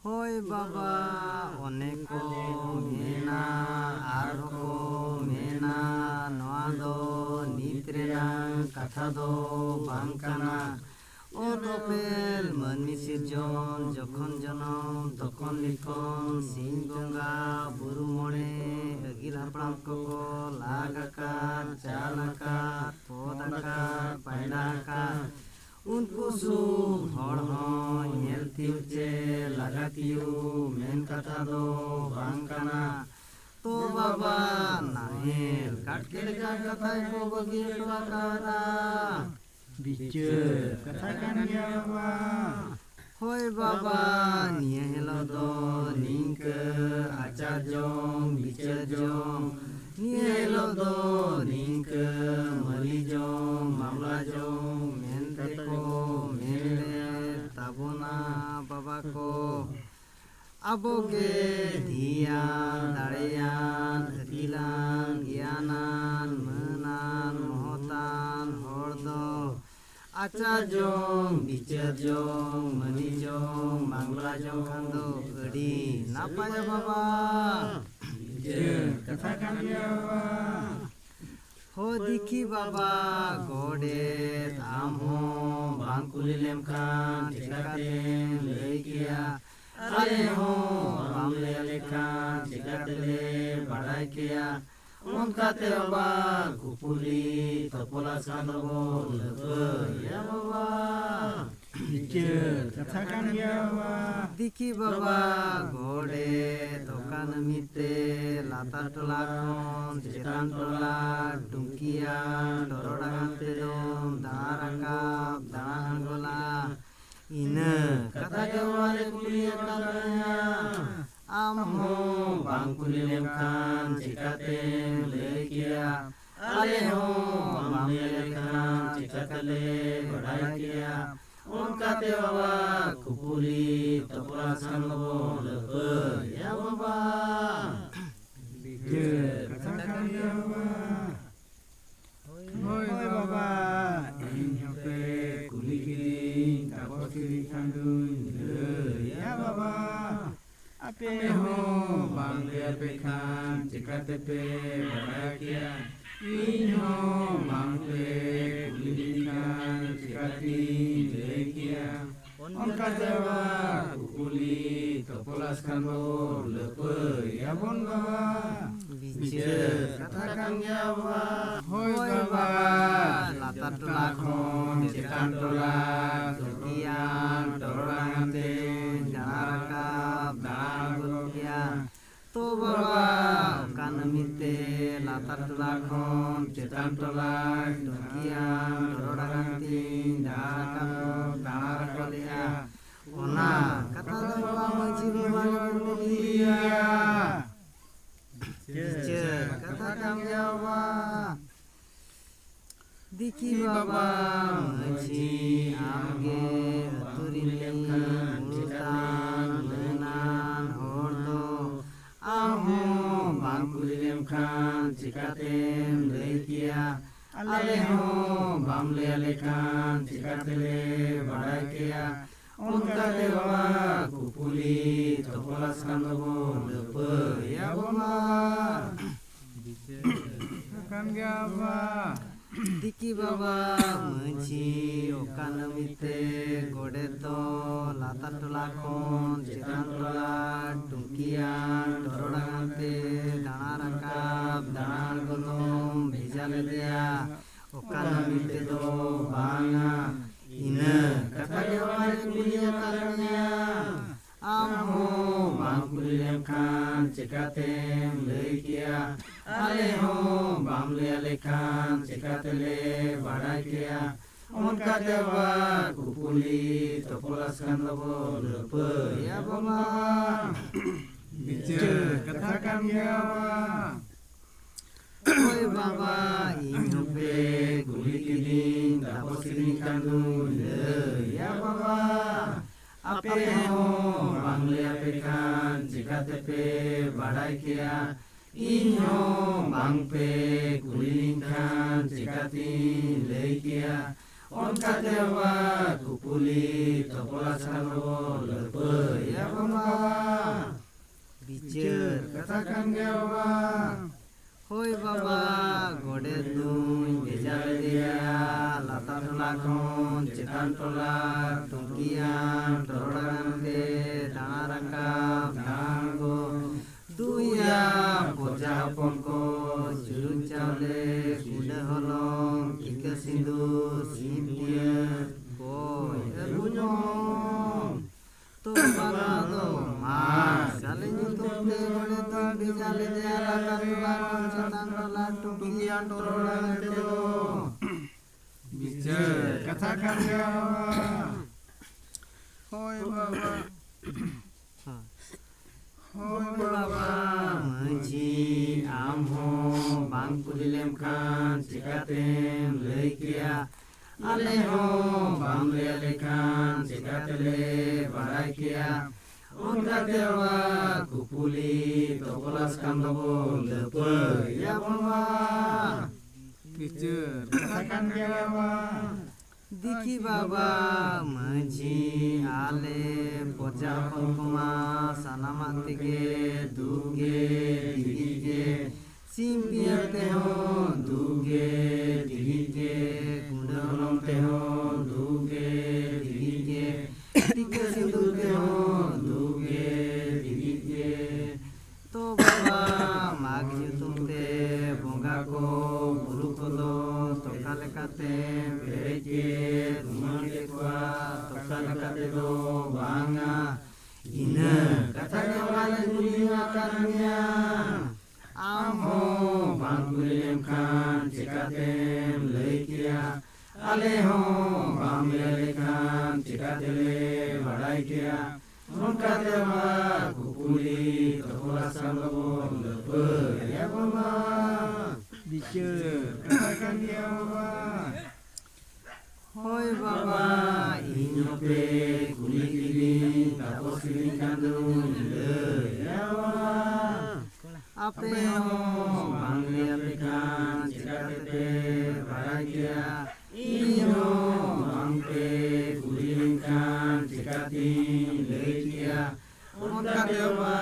Hoi baba oneko mena arko mena noa do nitrenang katha do bangkana otopel manmi sirjon jokhon jonom tokhon likon sing bonga buru mone agil hapram koko lagakar chalakar podakar paidakar उनको सुम हड़ हों nyeltiu ce lagatiu men kata do bangkana to baba nahel katkelkan kathai ko bagi kata bicara katakan ya baba hoi baba niya helo do ningke acar jong bicar jong niya helo do ningke mali jong mamla jong Babako aboge dian dareyan akilan gianan menan mohotan hordo acar jong bicar jong mani jong mangla jong khando adi napaya baba katakan ya baba ho dikhi baba godet amho bangkuli lemkan tikaten lei kia ale ho bamle lekan tikatele badai kia onkate baba kupuli topola sandobo lebe ya baba katakan ya baba dikhi baba godet okan mite latar tolakon cetan tolak dungkia dorodangan tedom darakap dangan gola ina kata jawale kuliah katanya amho bangkuli lemkan cikaten lekia aleho mamle lemkan cikatele badaikia onkate baba kupuli topola sanlobo lebe ya baba katakan ya baba hoi baba inyope kuli kiri tapos kiri kandung ya baba ape ho bangle ape kan cikatepe barakia inyo bangle kuli kan cikati lekia onkate baba kupuli topolas kanbo lepe ya bon baba katakan ya baba hoi baba latar tulakon cetan tolak tukian dorangante jarakap dangulkia to baba kan mite latar tulakon cetan tolak tukian dorangante jarakap dangulkia ona kata baba majib bagia katakan ya baba dikhi baba maji amge aturini multan menan hordo aho bangkuli lemkan cikaten leikia aleho bamle alekan cikatele badaikia onkate baba kupuli topolas kandobo lepe ya baba katakan ya baba dikhi baba maji okan mite godeto latar tolakon cetan tolak tungkian dorodangante dana rakap dana gotom bejale dia okan mite do banga ina kata jawale kuliah katanya amho bangkuli lemkan cikaten leikia aleho bamle alekan cikatele badaikia onkate baba kupuli topolas kandobo lepe ya baba katakan ya baba hoi baba inyope guli kiding tapos kiding kandung ya baba ape ho bamle apekan cikatepe badaikia inyo bangpe kulilingkan cikati leikia Onkate wa kupuli topola salo lepe ya Baba. Bicar katakan ya Baba. Hoi Baba gode tuñ bejar dia lata tola kon cetan tola tungkian torodangan de dana rangkap dango duya poja ponko jurun chale kuda holong ika sindu simpia boy erunyong to bala do mas kale nyutuk de gode tuñ bejar dia lata tola kon cetan tola tungkian torodangan de do Bicara katakan ya Baba. Hoi Baba. Hoi Baba menci amho bangku dilem kan cikatem leikia aleho bang lekan cikatele barakia onka dewa kupuli tokolas kandobo lepe ya Baba. Bicara katakan ya Baba. Diki Baba menci ale poja pongkoma sanamat tege duge digige simpia teho duge digige kundalom teho duge digige tiga sindu teho duge digige to Baba mag nyutung te bonga ko buru kodo toka lekate pereke rumah tekwa toka lekate do banga ina katanya wala dunia kannya amho bangkulem kan cekatem leikia aleho banglekan cekatele badaikia Mungkatewa kupuli tokola sambabo lepe ya Baba. Bicara katakan ya Baba. Hoi Baba inyope kuli kili tapos kili kandung le ya Baba. Ape ho bangli apekan cikatete barakia inyo bangpe kuli lingkan cikati leikia onkatewa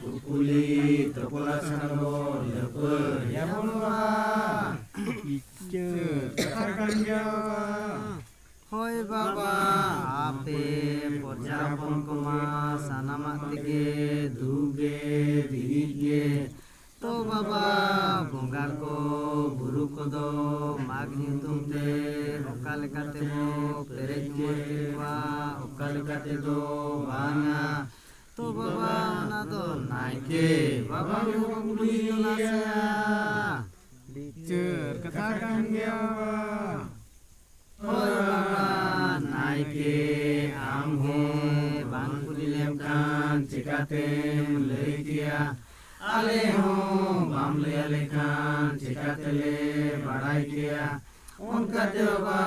kupuli topola salo lepe ya Baba. Bicara katakan ya Baba. Hoi Baba ape poja pongkoma sanamat tege duge digige to Baba bonggako buru kodo mag nyutung te okale kate bo perek nyumor kirwa okale kate do banga to Baba nado naike Baba nyutung buli Indonesia. Bicara katakan ya Baba. Hoi Baba naike amhe bangku dilemkan cekatem leikia aleho bamle alekan cekatele badaikia onkate Baba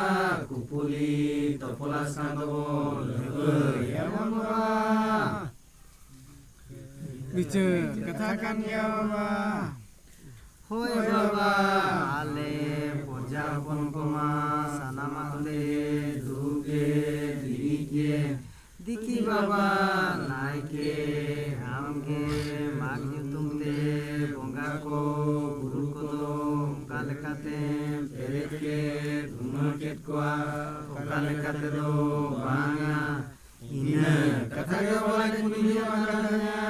kupuli topola sandobo lepe ya Baba. Bicara katakan ya Baba. Hoi Baba ale poja pongkoma sanamat te duge dirige diki Baba naike amge mag nyutung te bonggako buru kodo kalekate pereke gumaket kwa kalekate do banga ina katanya wala dunia makanya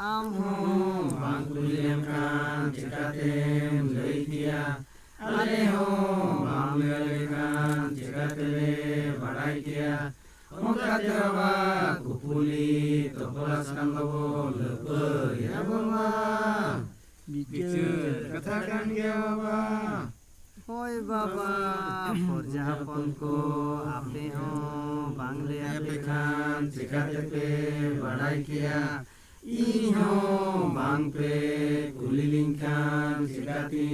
amho bangkulilemkan cekatem leikia aleho banglekan cekatele badaikia onkatewa kupuli topolas kandobo lepe ya Baba. Bicara katakan ya Baba. Hoi Baba porja ponko ape ho bangle apekan cekatepe badaikia iho bangpe kulilingkan cekati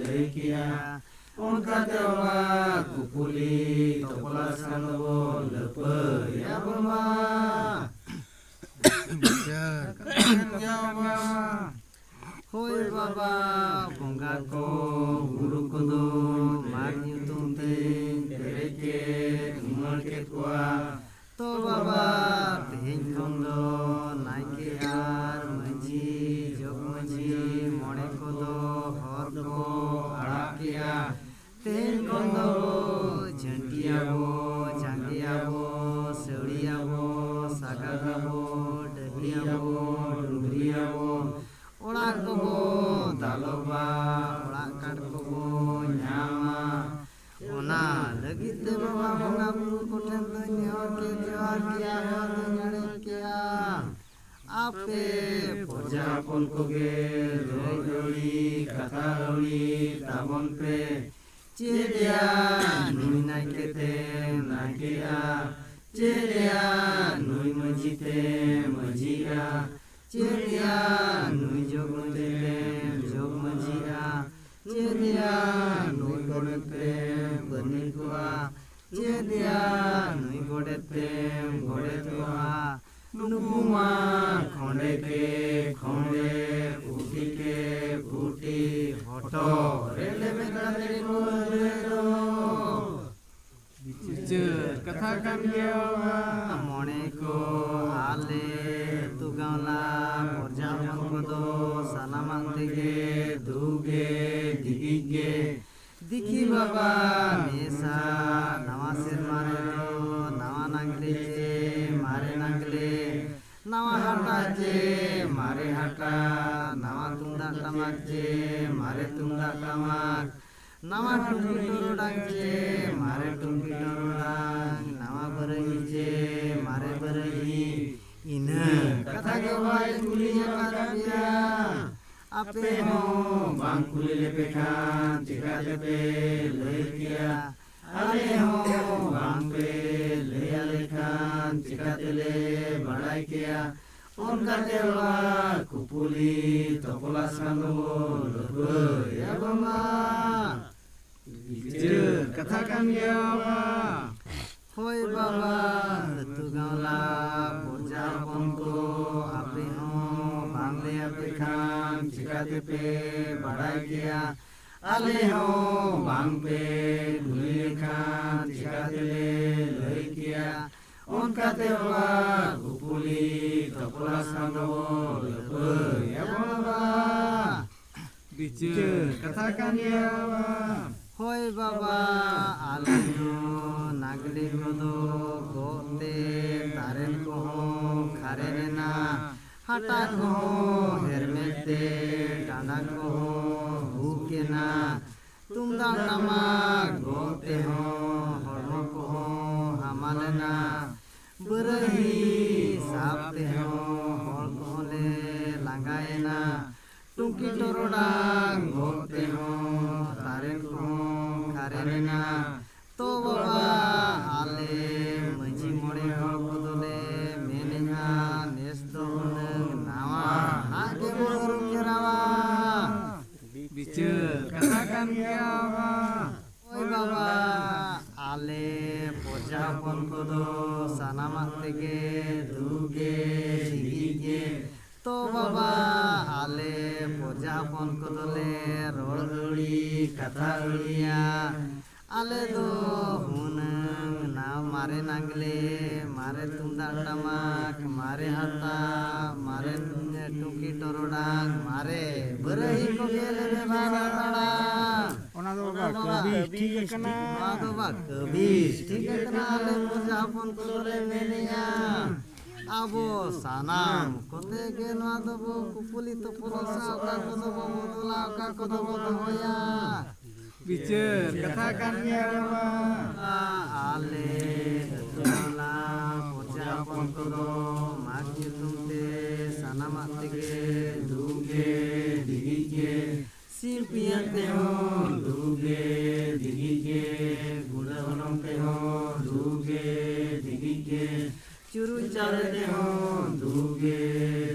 leikia onkatewa kupuli topolas kandobo lepe ya Baba. Bicara katakan ya Baba. Hoi Baba bonggako buru kodo mag nyutung te koa to baba teheng khon do naike ar manji jog manji mone ko do hor ko arak kiya teheng khon do jhantiya bo jangiya bo seudiya bo sagaga bo dahiya bo dungriya bo orak ko bo daloba orak kad ko bo nyama ona lagi te baba bongga buru ko then do nyor ke jor kiya do nyare kiya ape Porja pon koge loi doli katha holi tabon pe cedia nui naike te naikea ceria nui majite majia cedia nui jog manji te jog manjia cedia nui godet te bani kuwa cedia nui godet te godet kuwa nukuma khonde ke khonde uti ke uti hoto rele megade ko relo bicara katakan gewa mone ko ale tugala porja pon ko do salamat tege duge digige dikhi baba mesa nawa sir mare do nawa nangle che mare nangle nawa hata che mare hata nawa tungdak tamak che mare tungdak tamak nawa tungki torodang che mare tungki torodang nawa barahi che mare barahi ina katha ke wai kulinya karabia ape ho bang kuli lepekhan tika tepe leikia ale ho bang pe leya lekhan tika tele badai kia onka tewa kupuli topola sando lebe ya bama bicara katakan gewa hoi baba tugala porja pon ko ape ho bangle ape khan चिकाते पे बड़ाई किया आले हो बांग पे गुली खान चिकाते ले लई किया उनका तेवा गुपुली तपला सांदो लबे या बोलबा बिचे कथाkan ya hoi baba alendo nagli godo gote taren ko kharene na hata ko hermete dana ko hukena tumda nama gote ho hormo ko hamalena berahi sabte ho hor ko le langaena tungki torodang gote ho taren ko kharena to baba ale manji more hor bodole menenya nes do nawa age borum kerawa bicara katakan ya oi baba ale porja pon ko do sanamat tege duge digige to baba ale porja pon ko dole rol guri katha guria ale do hunang na mare nangle mare tunda tamak mare hata mare tuki torodang mare berahi ko gele be bana ona do ba kabi ठीक kana ona do ba kabi ठीक kana ale porja pon ko dole menenya abo sanam kote ge noa do bo kupuli topolo sa ka ko do bo modula ka ko do bo hoya bicara katakan ya ale tula porja pon ko do magi tumte sanamat tege duge digige simpiante ho duge digige gula honong te ho duge digige churu chare de ho duge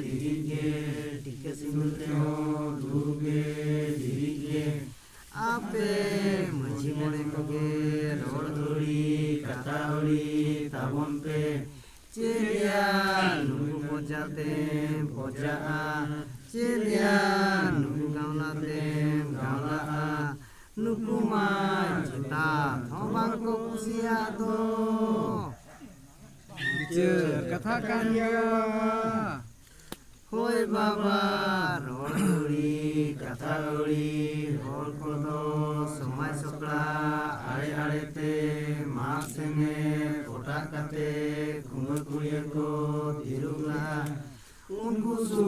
digige tika simul te ho duge digige ape manji more ko ge rod Hori kata hori tabon pe ceria nunggu pojate pojaa ceria nunggu gaulate gaulaa nukuma cita thobang ko kusia do बिचार कथा कान गया होय बाबा रोड़ी कथा रोड़ी होर को दो समय सकड़ा आड़े आड़े ते माँ सेंगे कोटा काते कुंग कुड़िया को तिरुला उनको सु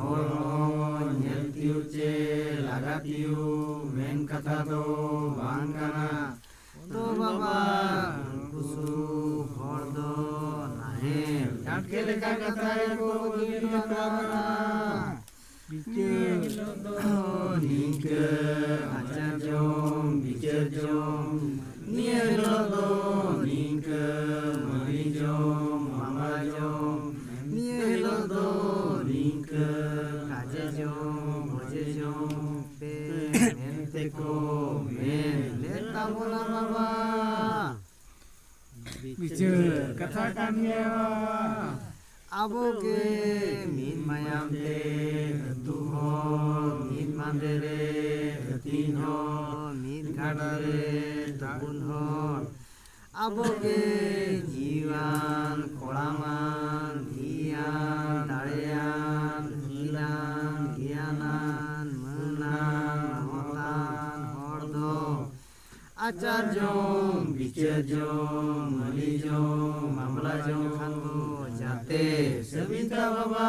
होर हो nyeltiu चे लगाtiu मेन कथा दो बांगना तो बाबा उनको सु होर दो के लेका कथा को गिरना बिचार नीक आचार जोम बिचार जोम नियलो दो नीक मरी जोम मामा जोम नियलो दो नीक काजे जोम मजे जोम पे मेनते को मेन लेता बोला बाबा बिचार कथा कान गया Abo ke min mayam te tu ho min mandere tin ho min kadare tabun ho abo ke jiwan kolaman dian darean hilan gianan menan motan hordo acar jom bicar jom mali jom mamla jom khango जाते सविता बाबा